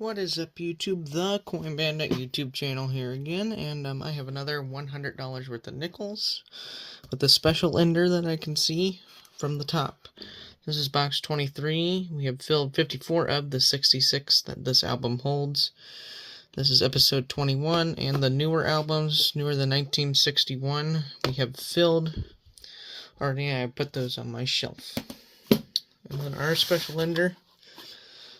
What is up, YouTube? The Coin Bandit YouTube channel here again, and I have another $100 worth of nickels with a special ender that I can see from the top. This is box 23. We have filled 54 of the 66 that this album holds. This is episode 21, and the newer albums, newer than 1961, we have filled. Already, I put those on my shelf. And then our special ender.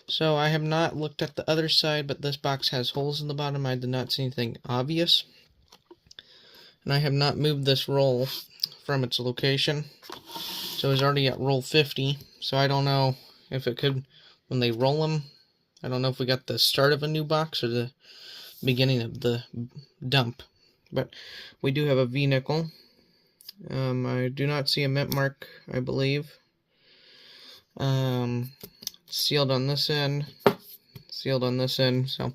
So I have not looked at the other side, but this box has holes in the bottom. I did not see anything obvious. And I have not moved this roll from its location. So it's already at roll 50. So I don't know if it could, when they roll them, I don't know if we got the start of a new box or the beginning of the dump. But we do have a V-nickel. I do not see a mint mark, I believe. Sealed on this end, sealed on this end, so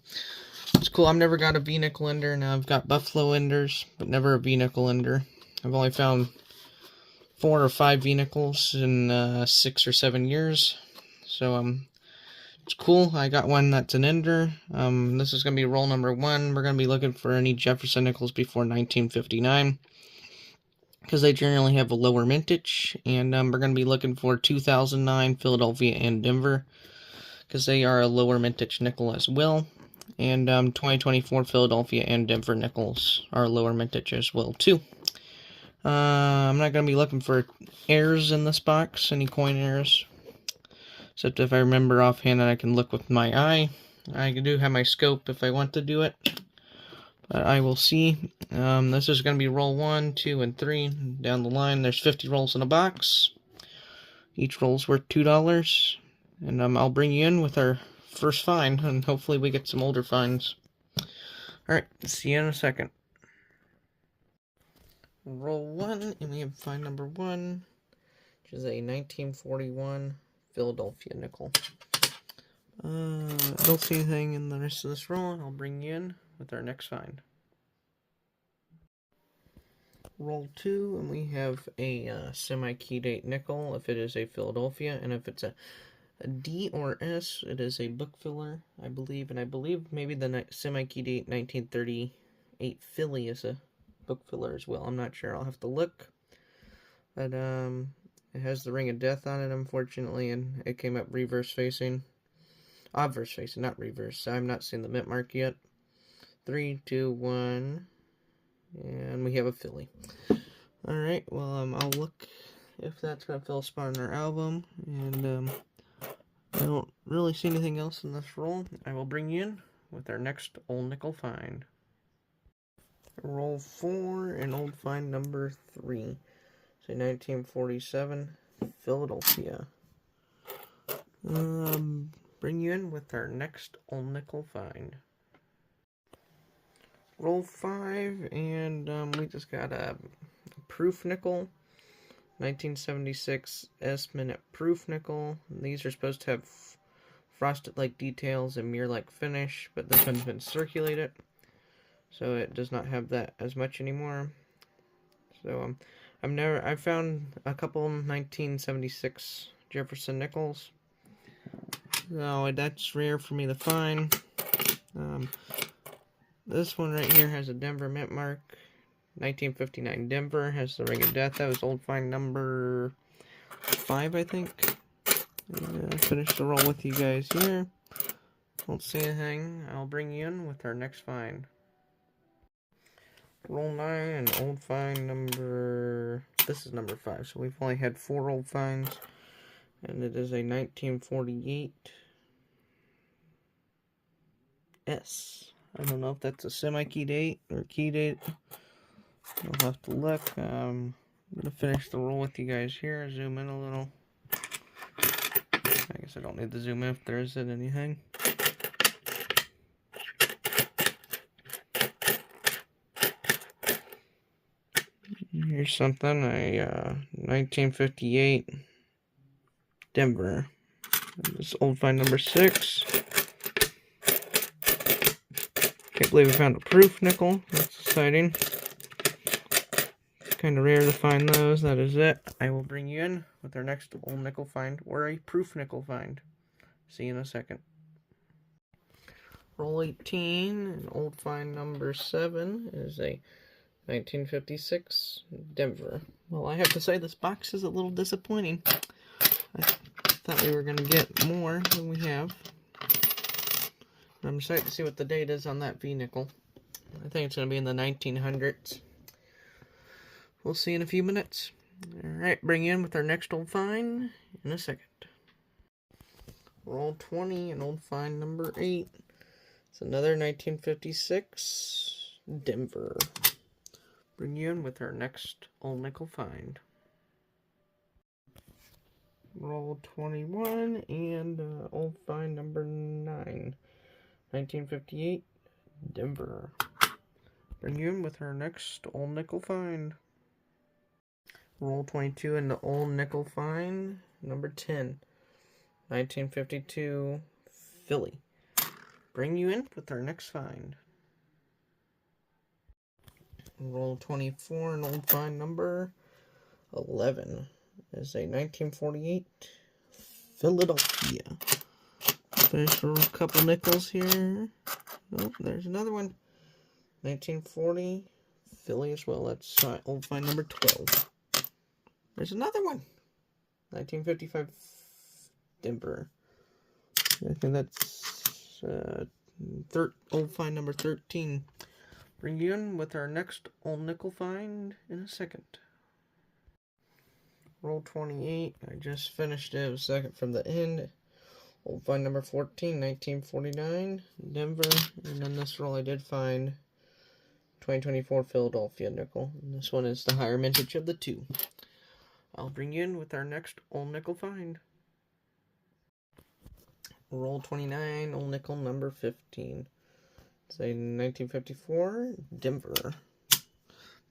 it's cool. I've never got a V-nickel ender. Now I've got Buffalo enders, but never a V-nickel ender. I've only found 4 or 5 V-nickels in 6 or 7 years, so it's cool. I got one that's an ender. This is going to be roll number 1. We're going to be looking for any Jefferson nickels before 1959. Because they generally have a lower mintage, and we're going to be looking for 2009 Philadelphia and Denver, because they are a lower mintage nickel as well, and 2024 Philadelphia and Denver nickels are lower mintage as well too. I'm not going to be looking for errors in this box, any coin errors, except if I remember offhand and I can look with my eye. I do have my scope if I want to do it. But I will see. This is going to be roll 1, 2, and 3 down the line. There's 50 rolls in a box. Each roll's worth $2. And I'll bring you in with our first find, and hopefully we get some older finds. Alright, see you in a second. Roll 1, and we have find number 1, which is a 1941 Philadelphia nickel. I don't see anything in the rest of this roll, and I'll bring you in with our next find. Roll 2, and we have a semi-key date nickel if it is a Philadelphia, and if it's a D or S, it is a book filler, I believe, and I believe maybe the semi-key date 1938 Philly is a book filler as well. I'm not sure, I'll have to look, but it has the Ring of Death on it, unfortunately, and it came up reverse facing. Obverse facing, not reverse. I've not seen the mint mark yet. 3, 2, 1, and we have a Philly. Alright, well, I'll look if that's going to fill a spot in our album, and I don't really see anything else in this roll. I will bring you in with our next old nickel find. Roll 4, and old find number 3. Say 1947, Philadelphia. Bring you in with our next old nickel find. Roll 5, and we just got a proof nickel, 1976 S-Minute proof nickel. These are supposed to have frosted-like details and mirror-like finish, but this one's been circulated, so it does not have that as much anymore. So I've found a couple 1976 Jefferson nickels. So that's rare for me to find. This one right here has a Denver mint mark. 1959 Denver has the Ring of Death. That was old find number 5, I think. Finish the roll with you guys here. Don't see anything. I'll bring you in with our next find. Roll 9 and old find number... This is number 5, so we've only had 4 old finds. And it is a 1948 S. I don't know if that's a semi-key date or key date. I'll have to look. I'm going to finish the roll with you guys here. Zoom in a little. I guess I don't need to zoom in if there isn't anything. Here's something. A 1958 Denver. This is old find number 6. Can't believe we found a proof nickel. That's exciting. Kind of rare to find those. That is it. I will bring you in with our next old nickel find or a proof nickel find. See you in a second. Roll 18, and old find number 7 is a 1956 Denver. Well, I have to say this box is a little disappointing. I thought we were going to get more than we have. I'm excited to see what the date is on that V-nickel. I think it's going to be in the 1900s. We'll see in a few minutes. Alright, bring you in with our next old find in a second. Roll 20 and old find number 8. It's another 1956 Denver. Bring you in with our next old nickel find. Roll 21 and old find number 9. 1958 Denver. Bring you in with our next old nickel find. Roll 22 and the old nickel find number 10. 1952 Philly. Bring you in with our next find. Roll 24 and old find number 11 is a 1948 Philadelphia. Finish for a couple nickels here. Oh, there's another one. 1940 Philly as well. That's old find number 12. There's another one. 1955 Denver. I think that's old find number 13. Bring you in with our next old nickel find in a second. Roll 28. I just finished it. It was second from the end. Old find number 14, 1949 Denver. And then this roll I did find 2024 Philadelphia nickel. And this one is the higher mintage of the two. I'll bring you in with our next old nickel find. Roll 29, old nickel number 15. It's a 1954 Denver.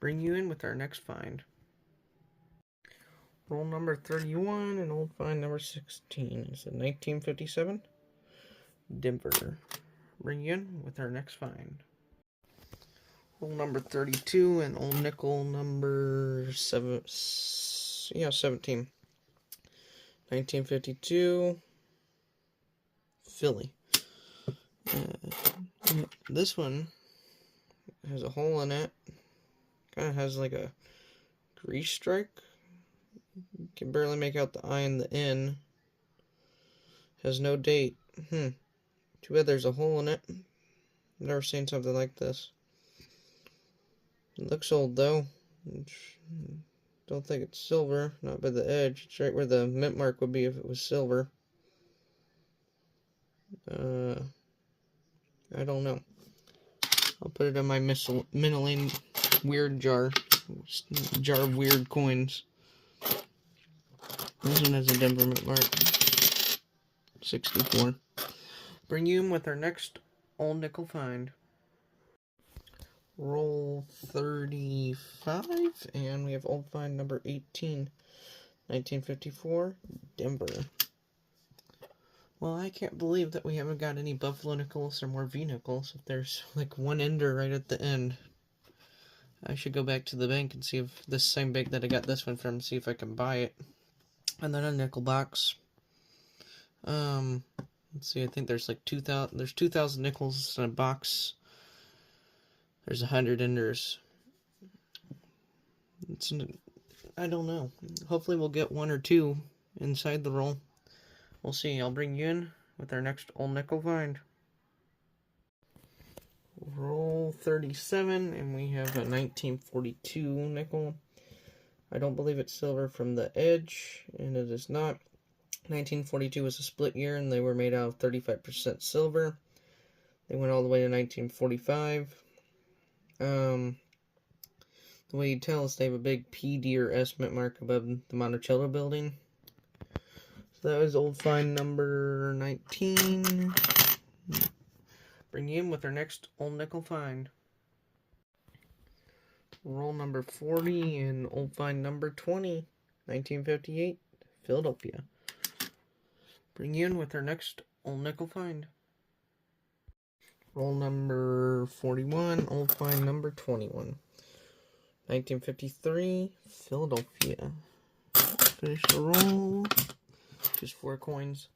Bring you in with our next find. Roll number 31 and old find number 16. It's a 1957 Denver. Bring you in with our next find. Roll number 32 and old nickel number 17. 1952 Philly. This one has a hole in it. Kind of has like a grease strike. You can barely make out the I and the N. Has no date. Too bad there's a hole in it. Never seen something like this. It looks old though. Don't think it's silver. Not by the edge. It's right where the mint mark would be if it was silver. I don't know. I'll put it in my mentally weird jar. Jar of weird coins. This one has a Denver mint mark. 64. Bring you in with our next old nickel find. Roll 35, and we have old find number 18. 1954 Denver. Well, I can't believe that we haven't got any Buffalo nickels or more V-nickels. If there's like one ender right at the end. I should go back to the bank and see if this same bank that I got this one from, see if I can buy it. And then a nickel box. Let's see, I think there's like 2,000, there's 2,000 nickels in a box. There's 100 enders. I don't know. Hopefully we'll get one or two inside the roll. We'll see. I'll bring you in with our next old nickel find. Roll 37, and we have a 1942 nickel. I don't believe it's silver from the edge, and it is not. 1942 was a split year, and they were made out of 35% silver. They went all the way to 1945. The way you tell is they have a big PD or S mint mark above the Monticello building. So that was old find number 19. Bring you in with our next old nickel find. Roll number 40 and old find number 20. 1958 Philadelphia. Bring you in with our next old nickel find. Roll number 41, old find number 21. 1953 Philadelphia. Finish the roll. Just 4 coins.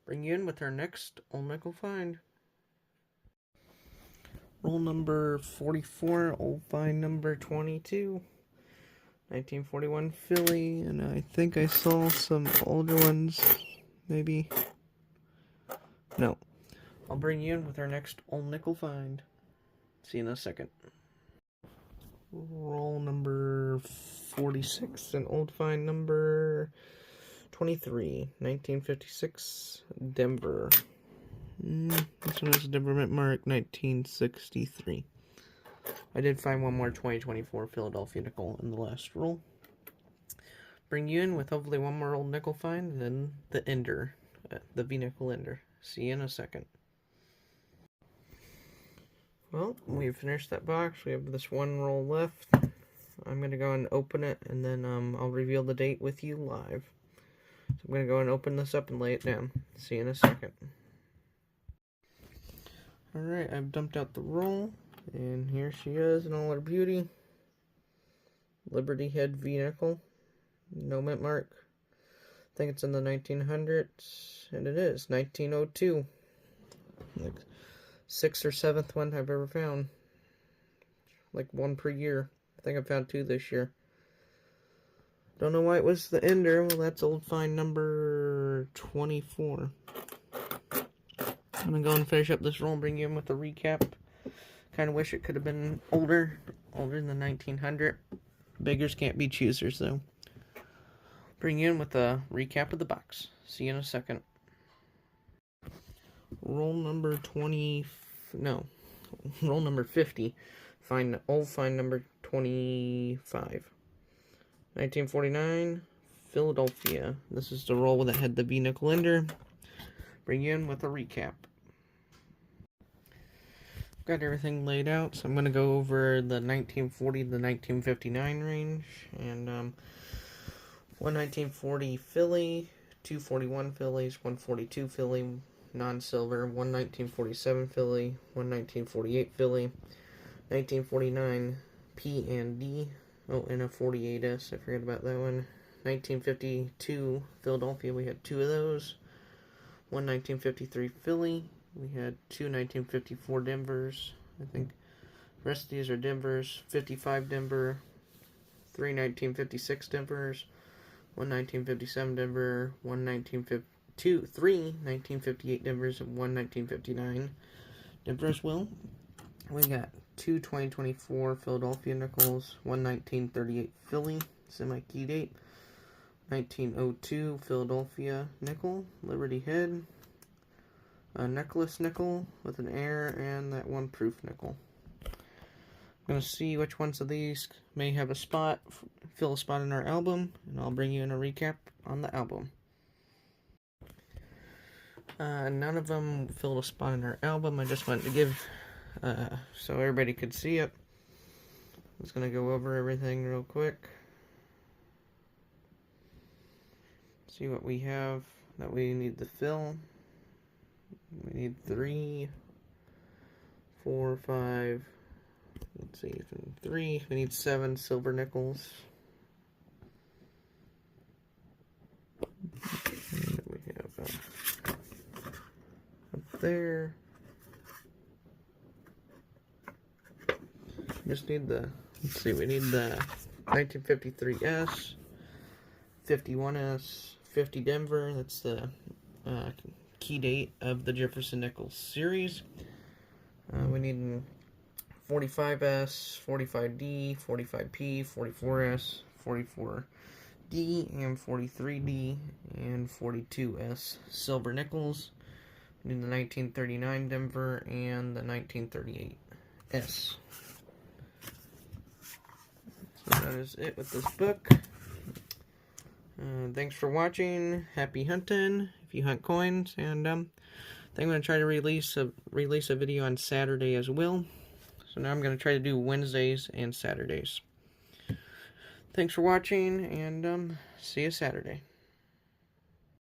Bring you in with our next old nickel find. Roll number 44, old find number 22. 1941 Philly, and I think I saw some older ones, maybe. No. I'll bring you in with our next old nickel find. See you in a second. Roll number 46, and old find number 23. 1956 Denver. This one has a Denver Mint mark, 1963. I did find one more 2024 Philadelphia nickel in the last roll. Bring you in with hopefully one more old nickel find, then the ender, the V-nickel ender. See you in a second. Well, we've finished that box. We have this one roll left. I'm going to go and open it, and then I'll reveal the date with you live. So I'm going to go and open this up and lay it down. See you in a second. Alright, I've dumped out the roll. And here she is in all her beauty. Liberty Head V-nickel. No mint mark. I think it's in the 1900s. And it is. 1902. Like 6th or 7th one I've ever found. Like one per year. I think I found 2 this year. Don't know why it was the ender. Well, that's old find number 24. I'm going to go and finish up this roll and bring you in with a recap. Kind of wish it could have been older than 1900. Beggars can't be choosers, though. Bring you in with a recap of the box. See you in a second. Roll number 20. No, roll number 50. Old find number 25. 1949 Philadelphia. This is the roll that had the V-nickel ender. Bring you in with a recap. Got everything laid out, so I'm going to go over the 1940 to the 1959 range, and 1940 Philly, 241 Phillies, 142 Philly, non-silver, 1947 Philly, 1948 Philly, 1949 P and D, oh, and a 48S, I forgot about that one, 1952 Philadelphia, we had 2 of those, 1953 Philly, we had 2 1954 Denvers. I think the rest of these are Denvers. 55 Denver, 3 1956 Denvers, 1 1957 Denver, 3 1958 Denvers, and 1 1959 Denver as well. We got 2 2024 Philadelphia nickels, 1 1938 Philly, semi-key date, 1902 Philadelphia nickel, Liberty Head, a necklace nickel with an air, and that one proof nickel. I'm going to see which ones of these may have a spot, fill a spot in our album, and I'll bring you in a recap on the album. None of them filled a spot in our album. I just wanted to give, so everybody could see it. I'm just going to go over everything real quick. See what we have that we need to fill. We need 3, 4, 5, let's see, 3, we need 7 silver nickels. And we have up there. Just need the, let's see, we need the 1953S, 51S, 50 Denver, that's the key date of the Jefferson Nichols series. We need 45S, 45D, 45P, 44S, 44D, and 43D, and 42S silver nickels. We need the 1939 Denver and the 1938S. So that is it with this book. Thanks for watching. Happy hunting if you hunt coins, and I think I'm going to try to release a video on Saturday as well. So now I'm going to try to do Wednesdays and Saturdays. Thanks for watching, and see you Saturday.